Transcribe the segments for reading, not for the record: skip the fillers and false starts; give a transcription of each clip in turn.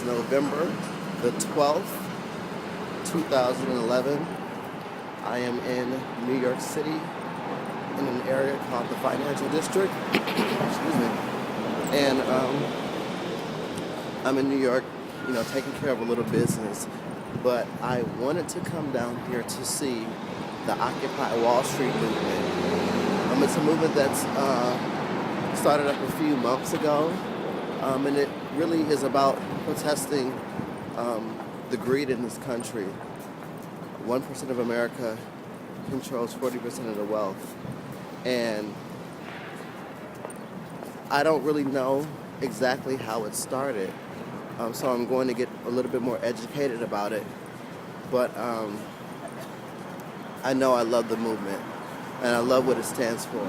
November the 12th, 2011. I am in New York City in an area called the Financial District. Excuse me. And I'm in New York, taking care of a little business. But I wanted to come down here to see the Occupy Wall Street movement. It's a movement that's started up a few months ago, and it really is about protesting the greed in this country. 1% of America controls 40% of the wealth, and I don't really know exactly how it started, so I'm going to get a little bit more educated about it, but I know I love the movement, and I love what it stands for.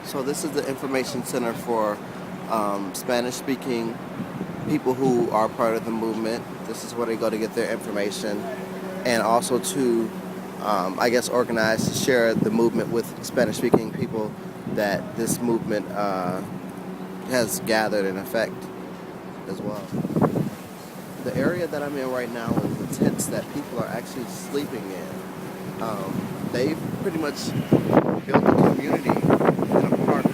So this is the information center for Spanish-speaking people who are part of the movement. This is where they go to get their information, and also to, organize to share the movement with Spanish-speaking people that this movement has gathered in effect as well. The area that I'm in right now is the tents that people are actually sleeping in. They've pretty much built a community in a park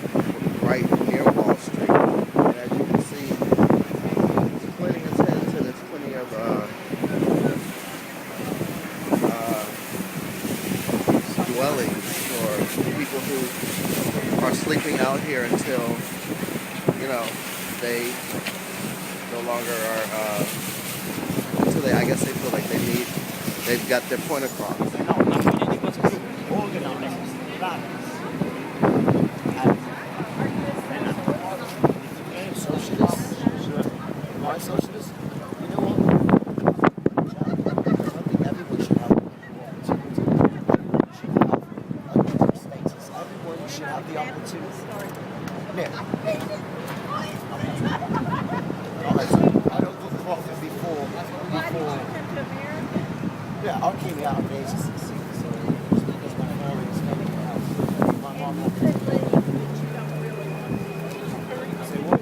right near Wall Street. And as you can see, there's plenty of tents and there's plenty of dwellings for people who are sleeping out here until, they no longer are, until they feel like they've got their point across. Why socialist? You know what? I think everyone should have status. Everyone should have the opportunity. I don't put profit before. Yeah, I came out of the age of 16, so because my father was coming out. My mom had to say what?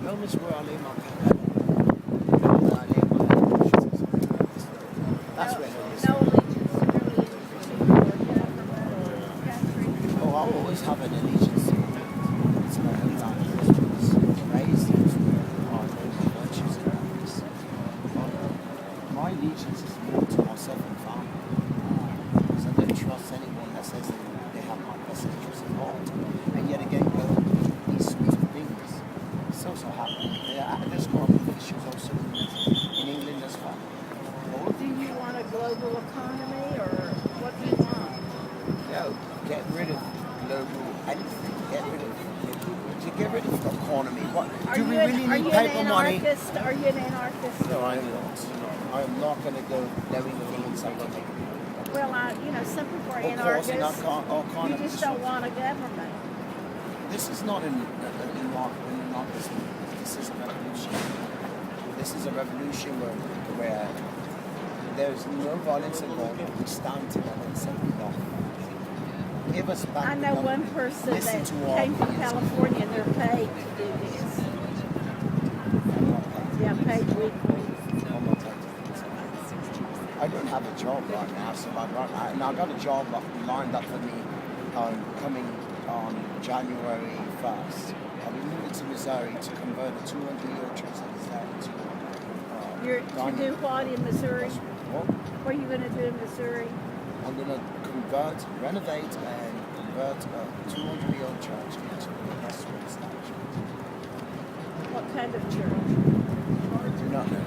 Home is where I lay my pen. That's where home is. Oh, I'll always have an allegiance to it. It's my hometown. Raised in virtues and values. My allegiance is more to myself and family. Because I don't trust anyone that says that they have my best interests at heart. And yet again, these sorts of things also happen. There's corrupt issues also in England as well. Do you want a global economy, or what do you want? Get rid of global anything. Get rid of the economy. What do we really need paper money? Are you an anarchist? No, I'm not. I'm not going to go knowing things I can make. Well, some people are anarchists. You just don't want a government. This is not an anarchist. This is a revolution. This is a revolution where there's no violence involved. We stand together and say no. Give us back. I know one person that came from California and they're paid to do this. Yeah, paid weekly. I don't have a job right now, so I got a job lined up for me coming on January 1st. I'll be moving to Missouri to convert a 200-year transit to to do what in Missouri? What? What are you going to do in Missouri? I'm going to renovate and convert a 200-year-old church into a restaurant establishment. kind of church? I do not know.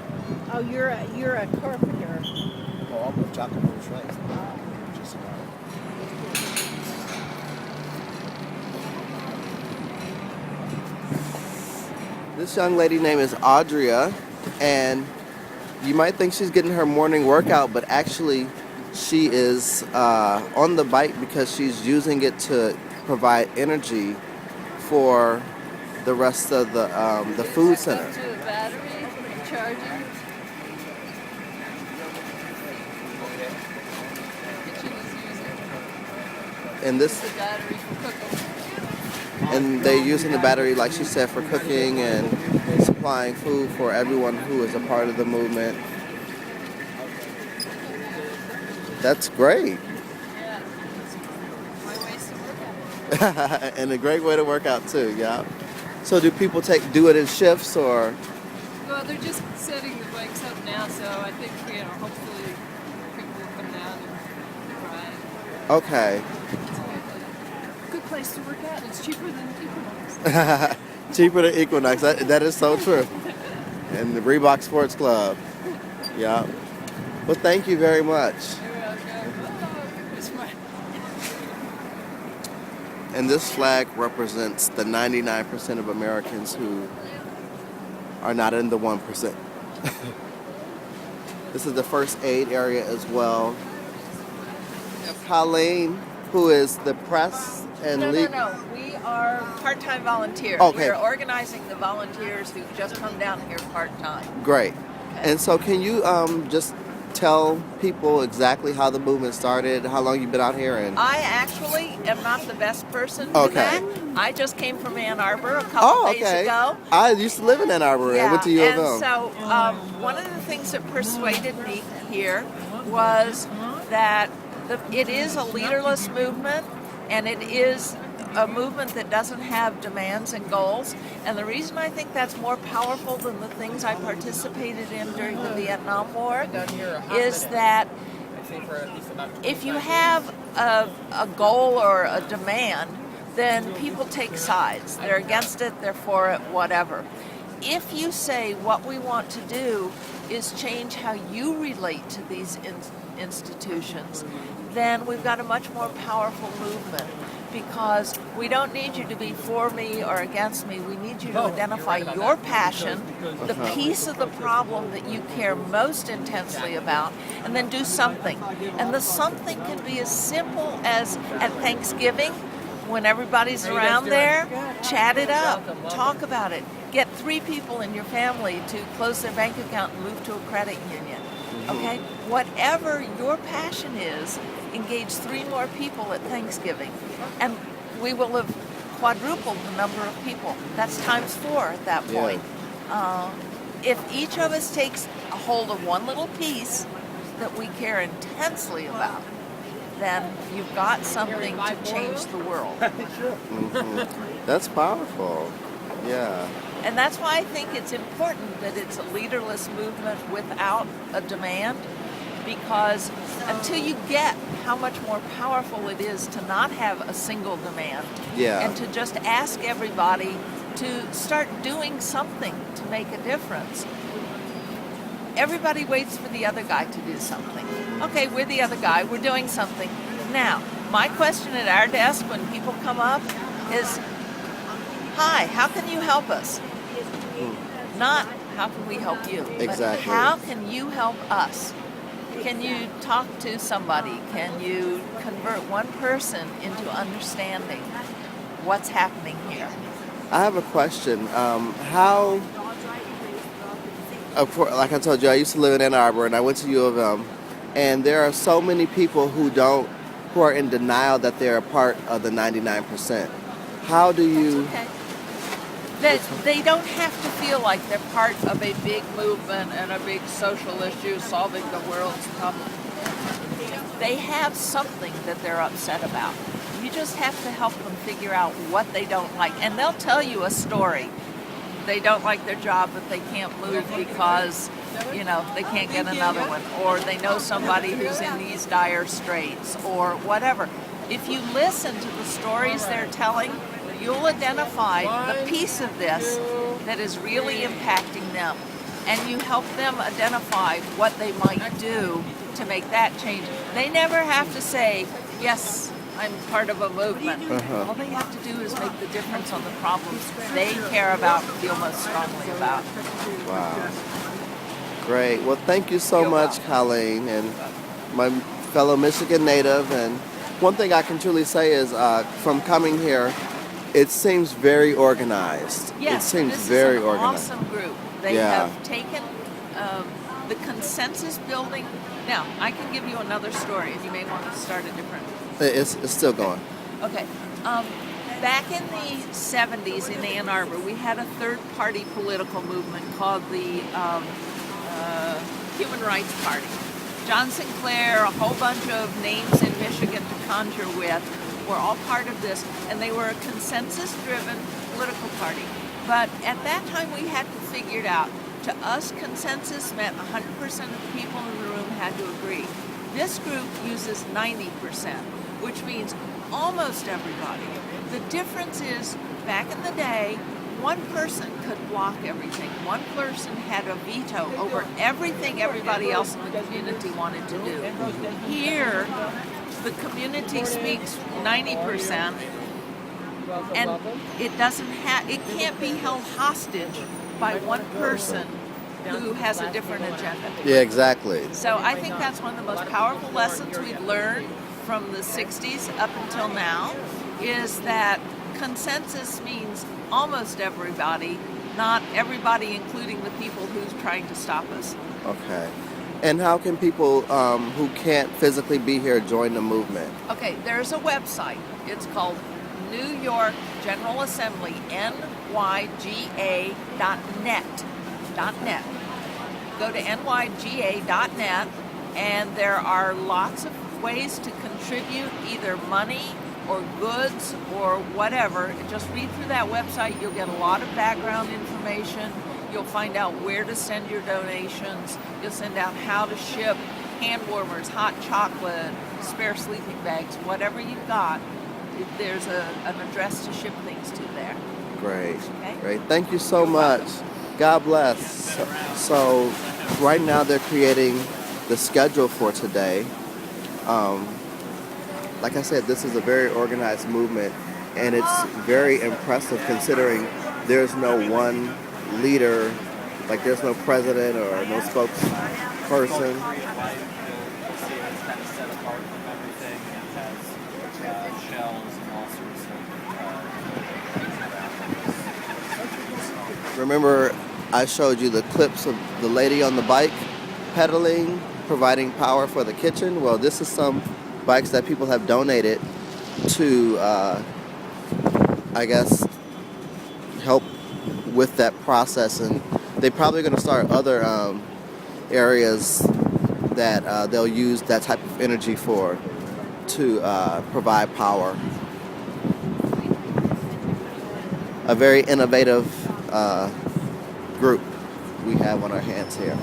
Oh, you're a carpenter. Oh, I'm a jack of all trades. Just about. This young lady name is Audria, and you might think she's getting her morning workout, but actually she is on the bike because she's using it to provide energy for the rest of the food center. To a battery charging. Kitchen is using And this, the battery for cooking. and they're using the battery, like she said, for cooking and supplying food for everyone who is a part of the movement. That's great. Yeah. My ways to work out. And a great way to work out too, yeah. So do people do it in shifts or? Well, they're just setting the bikes up now, so I think, hopefully people will come down and ride. Okay. It's a good place to work out. It's cheaper than Equinox. Cheaper than Equinox, that is so true. And the Reebok Sports Club, yeah. Well, thank you very much. You're welcome. Oh, it's fine. And this flag represents the 99% of Americans who are not in the 1%. This is the first aid area as well. Colleen, who is the press and No. We are part-time volunteers. Okay. We're organizing the volunteers who've just come down here part-time. Great. And so can you just tell people exactly how the movement started, how long you've been out here? And I actually am not the best person for Okay. that. I just came from Ann Arbor a couple days ago. I used to live in Ann Arbor. I went to U of M. And so one of the things that persuaded me here was that it is a leaderless movement, and it is a movement that doesn't have demands and goals. And the reason I think that's more powerful than the things I participated in during the Vietnam War is that if you have a goal or a demand, then people take sides. They're against it, they're for it, whatever. If you say what we want to do is change how you relate to these institutions, then we've got a much more powerful movement, because we don't need you to be for me or against me. We need you to identify your passion, the piece of the problem that you care most intensely about, and then do something. And the something can be as simple as at Thanksgiving, when everybody's around there, chat it up, talk about it. Get 3 people in your family to close their bank account and move to a credit union. Okay? Whatever your passion is, engage 3 more people at Thanksgiving, and we will have quadrupled the number of people. That's times 4 at that point. If each of us takes a hold of one little piece that we care intensely about, then you've got something to change the world. That's powerful. Yeah. And that's why I think it's important that it's a leaderless movement without a demand, because until you get how much more powerful it is to not have a single demand, and to just ask everybody to start doing something to make a difference. Everybody waits for the other guy to do something. Okay, we're the other guy, we're doing something. Now, my question at our desk when people come up is, hi, how can you help us? Not how can we help you, but Exactly. how can you help us? Can you talk to somebody? Can you convert one person into understanding what's happening here? I have a question. How, of course, like I told you, I used to live in Ann Arbor, and I went to U of M, and there are so many people who are in denial that they're a part of the 99%. How do you? Okay. That they don't have to feel like they're part of a big movement and a big social issue solving the world's problems. They have something that they're upset about. You just have to help them figure out what they don't like. And they'll tell you a story. They don't like their job, but they can't move because, they can't get another one. Or they know somebody who's in these dire straits or whatever. If you listen to the stories they're telling, you'll identify the piece of this that is really impacting them. And you help them identify what they might do to make that change. They never have to say, yes, I'm part of a movement. All they have to do is make the difference on the problems they care about and feel most strongly about. Wow. Great. Well, thank you so You're much, welcome. Colleen, and my fellow Michigan native. And one thing I can truly say is from coming here, it seems very organized. Yes, it seems this very is an organized. awesome group. They Yeah. have taken the consensus building. Now, I can give you another story, and you may want to start a different. It's still going. Okay. Back in the 70s in Ann Arbor, we had a third-party political movement called the Human Rights Party. John Sinclair, a whole bunch of names in Michigan to conjure with, were all part of this, and they were a consensus-driven political party. But at that time, we had to figure it out. To us, consensus meant 100% of the people in the room had to agree. This group uses 90%, which means almost everybody. The difference is, back in the day, one person could block everything. One person had a veto over everything everybody else in the community wanted to do. Here, the community speaks 90%, and it can't be held hostage by one person who has a different agenda. Yeah, exactly. So I think that's one of the most powerful lessons we've learned from the 60s up until now, is that consensus means almost everybody, not everybody, including the people who's trying to stop us. Okay. And how can people who can't physically be here join the movement? Okay, there's a website. It's called New York General Assembly, nyga.net. .net. Go to nyga.net, and there are lots of ways to contribute, either money or goods or whatever. Just read through that website. You'll get a lot of background information. You'll find out where to send your donations. You'll send out how to ship hand warmers, hot chocolate, spare sleeping bags, whatever you've got. There's an address to ship things to there. Great. Okay. Great. Thank you so much. God bless. So right now they're creating the schedule for today. Like I said, this is a very organized movement, and it's very impressive considering there's no one leader, like there's no president or no spokesperson. Remember, I showed you the clips of the lady on the bike pedaling, providing power for the kitchen. Well, this is some bikes that people have donated to, I guess, help with that process. And they're probably going to start other areas that they'll use that type of energy for to provide power. A very innovative group we have on our hands here.